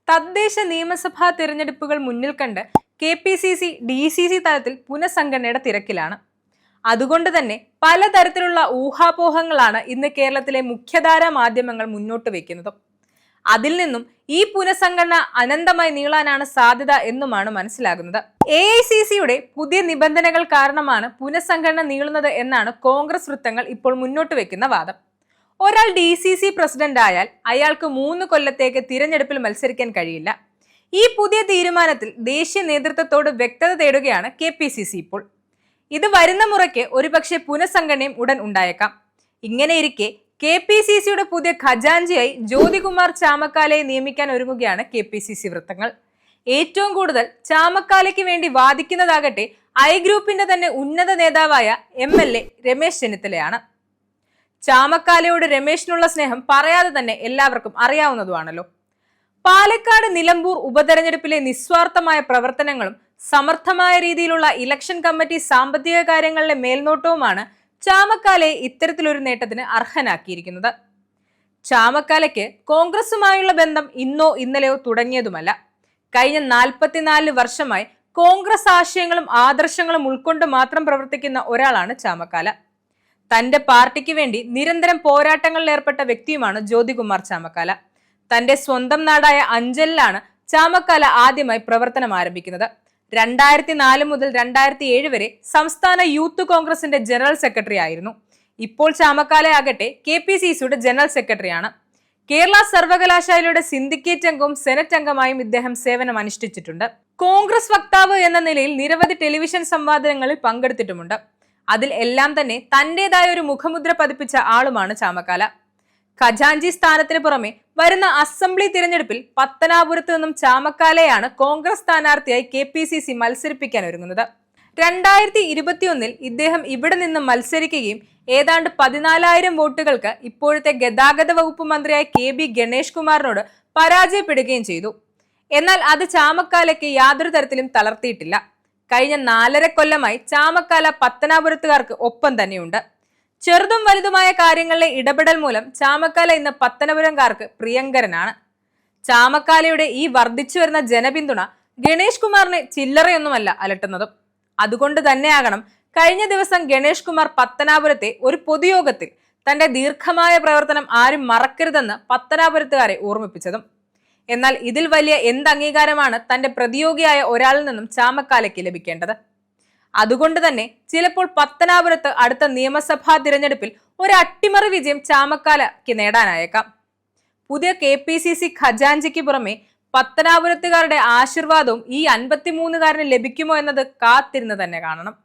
തദ്ദേശ നിയമസഭാ തിരഞ്ഞെടുപ്പുകൾ മുന്നിൽ കണ്ട് KPCC, DCC തലത്തിൽ പുനഃസംഘടനയുടെ തിരക്കിലാണ്. അതുകൊണ്ട് തന്നെ പലതരത്തിലുള്ള ഊഹാപോഹങ്ങളാണ് ഇന്ന് കേരളത്തിലെ മുഖ്യധാരാ മാധ്യമങ്ങൾ മുന്നോട്ട് വയ്ക്കുന്നത്. അതിൽ നിന്നും ഈ പുനഃസംഘടന അനന്തമായി നീളാനാണ് സാധ്യത എന്നുമാണ് മനസ്സിലാകുന്നത്. AICCയുടെ പുതിയ നിബന്ധനകൾ കാരണമാണ് പുനഃസംഘടന നീളുന്നത് എന്നാണ് കോൺഗ്രസ് വൃത്തങ്ങൾ ഇപ്പോൾ മുന്നോട്ട് വെക്കുന്ന വാദം. ഒരാൾ DCC പ്രസിഡന്റ് ആയാൽ അയാൾക്ക് 3 കൊല്ലത്തേക്ക് തിരഞ്ഞെടുപ്പിൽ മത്സരിക്കാൻ കഴിയില്ല. ഈ പുതിയ തീരുമാനത്തിൽ ദേശീയ നേതൃത്വത്തോട് വ്യക്തത തേടുകയാണ് KPCC ഇപ്പോൾ. ഇത് വരുന്ന മുറയ്ക്ക് ഒരുപക്ഷെ പുനഃസംഘടനയും ഉടൻ ഉണ്ടായേക്കാം. ഇങ്ങനെയിരിക്കെ KPCCയുടെ പുതിയ ഖജാൻജിയായി ജ്യോതികുമാർ ചാമക്കാലയെ നിയമിക്കാൻ ഒരുങ്ങുകയാണ് KPCC വൃത്തങ്ങൾ. ഏറ്റവും കൂടുതൽ ചാമക്കാലയ്ക്ക് വേണ്ടി വാദിക്കുന്നതാകട്ടെ ഐ ഗ്രൂപ്പിന്റെ തന്നെ ഉന്നത നേതാവായ MLA രമേശ് ചെന്നിത്തലയാണ്. ചാമക്കാലയോട് രമേശിനുള്ള സ്നേഹം പറയാതെ തന്നെ എല്ലാവർക്കും അറിയാവുന്നതുമാണല്ലോ. പാലക്കാട് നിലമ്പൂർ ഉപതെരഞ്ഞെടുപ്പിലെ നിസ്വാർത്ഥമായ പ്രവർത്തനങ്ങളും സമർത്ഥമായ രീതിയിലുള്ള ഇലക്ഷൻ കമ്മിറ്റി സാമ്പത്തിക കാര്യങ്ങളിലെ മേൽനോട്ടവുമാണ് ചാമക്കാലയെ ഇത്തരത്തിലൊരു നേട്ടത്തിന് അർഹനാക്കിയിരിക്കുന്നത്. ചാമക്കാലയ്ക്ക് കോൺഗ്രസുമായുള്ള ബന്ധം ഇന്നോ ഇന്നലെയോ തുടങ്ങിയതുമല്ല. കഴിഞ്ഞ 44 വർഷമായി കോൺഗ്രസ് ആശയങ്ങളും ആദർശങ്ങളും ഉൾക്കൊണ്ട് മാത്രം പ്രവർത്തിക്കുന്ന ഒരാളാണ് ചാമക്കാല. തന്റെ പാർട്ടിക്ക് വേണ്ടി നിരന്തരം പോരാട്ടങ്ങളിൽ ഏർപ്പെട്ട വ്യക്തിയുമാണ് ജ്യോതികുമാർ ചാമക്കാല. തന്റെ സ്വന്തം നാടായ അഞ്ചലിലാണ് ചാമക്കാല ആദ്യമായി പ്രവർത്തനം ആരംഭിക്കുന്നത്. 2004 മുതൽ 2007 വരെ സംസ്ഥാന യൂത്ത് കോൺഗ്രസിന്റെ ജനറൽ സെക്രട്ടറി ആയിരുന്നു. ഇപ്പോൾ ചാമക്കാലയാകട്ടെ KPCCയുടെ ജനറൽ സെക്രട്ടറിയാണ്. കേരള സർവകലാശാലയുടെ സിൻഡിക്കേറ്റ് അംഗവും സെനറ്റ് അംഗമായും ഇദ്ദേഹം സേവനം അനുഷ്ഠിച്ചിട്ടുണ്ട്. കോൺഗ്രസ് വക്താവ് എന്ന നിലയിൽ നിരവധി ടെലിവിഷൻ സംവാദങ്ങളിൽ പങ്കെടുത്തിട്ടുമുണ്ട്. അതിൽ എല്ലാം തന്നെ തന്റേതായ ഒരു മുഖമുദ്ര പതിപ്പിച്ച ആളുമാണ് ചാമക്കാല. ഖജാൻജി സ്ഥാനത്തിന് പുറമെ വരുന്ന അസംബ്ലി തിരഞ്ഞെടുപ്പിൽ പത്തനാപുരത്ത് നിന്നും ചാമക്കാലയാണ് കോൺഗ്രസ് സ്ഥാനാർത്ഥിയായി KPCC മത്സരിപ്പിക്കാൻ ഒരുങ്ങുന്നത്. 2021 ഇദ്ദേഹം ഇവിടെ നിന്ന് മത്സരിക്കുകയും ഏതാണ്ട് 14,000 വോട്ടുകൾക്ക് ഇപ്പോഴത്തെ ഗതാഗത വകുപ്പ് മന്ത്രിയായ KB ഗണേഷ് കുമാറിനോട് പരാജയപ്പെടുകയും ചെയ്തു. എന്നാൽ അത് ചാമക്കാലയ്ക്ക് യാതൊരു തരത്തിലും തളർത്തിയിട്ടില്ല. കഴിഞ്ഞ 4.5 കൊല്ലമായി ചാമക്കാല പത്തനാപുരത്തുകാർക്ക് ഒപ്പം തന്നെയുണ്ട്. ചെറുതും വലുതുമായ കാര്യങ്ങളിലെ ഇടപെടൽ മൂലം ചാമക്കാല ഇന്ന് പത്തനാപുരംകാർക്ക് പ്രിയങ്കരനാണ്. ചാമക്കാലയുടെ ഈ വർദ്ധിച്ചു വരുന്ന ജനപിന്തുണ ഗണേഷ് കുമാറിനെ ചില്ലറയൊന്നുമല്ല അലട്ടുന്നതും. അതുകൊണ്ട് തന്നെയാകണം കഴിഞ്ഞ ദിവസം ഗണേഷ് കുമാർ പത്തനാപുരത്തെ ഒരു പൊതുയോഗത്തിൽ തന്റെ ദീർഘമായ പ്രവർത്തനം ആരും മറക്കരുതെന്ന് പത്തനാപുരത്തുകാരെ ഓർമ്മിപ്പിച്ചതും. എന്നാൽ ഇതിൽ വലിയ എന്ത് അംഗീകാരമാണ് തന്റെ പ്രതിയോഗിയായ ഒരാളിൽ നിന്നും ചാമക്കാലയ്ക്ക് ലഭിക്കേണ്ടത്? അതുകൊണ്ട് തന്നെ ചിലപ്പോൾ പത്തനാപുരത്ത് അടുത്ത നിയമസഭാ തിരഞ്ഞെടുപ്പിൽ ഒരു അട്ടിമറി വിജയം ചാമക്കാലയ്ക്ക് നേടാനായേക്കാം. പുതിയ KPCC ഖജാൻജിക്ക് പുറമെ പത്തനാപുരത്തുകാരുടെ ആശീർവാദവും ഈ 53-കാരന് ലഭിക്കുമോ എന്നത് കാത്തിരുന്ന് തന്നെ കാണണം.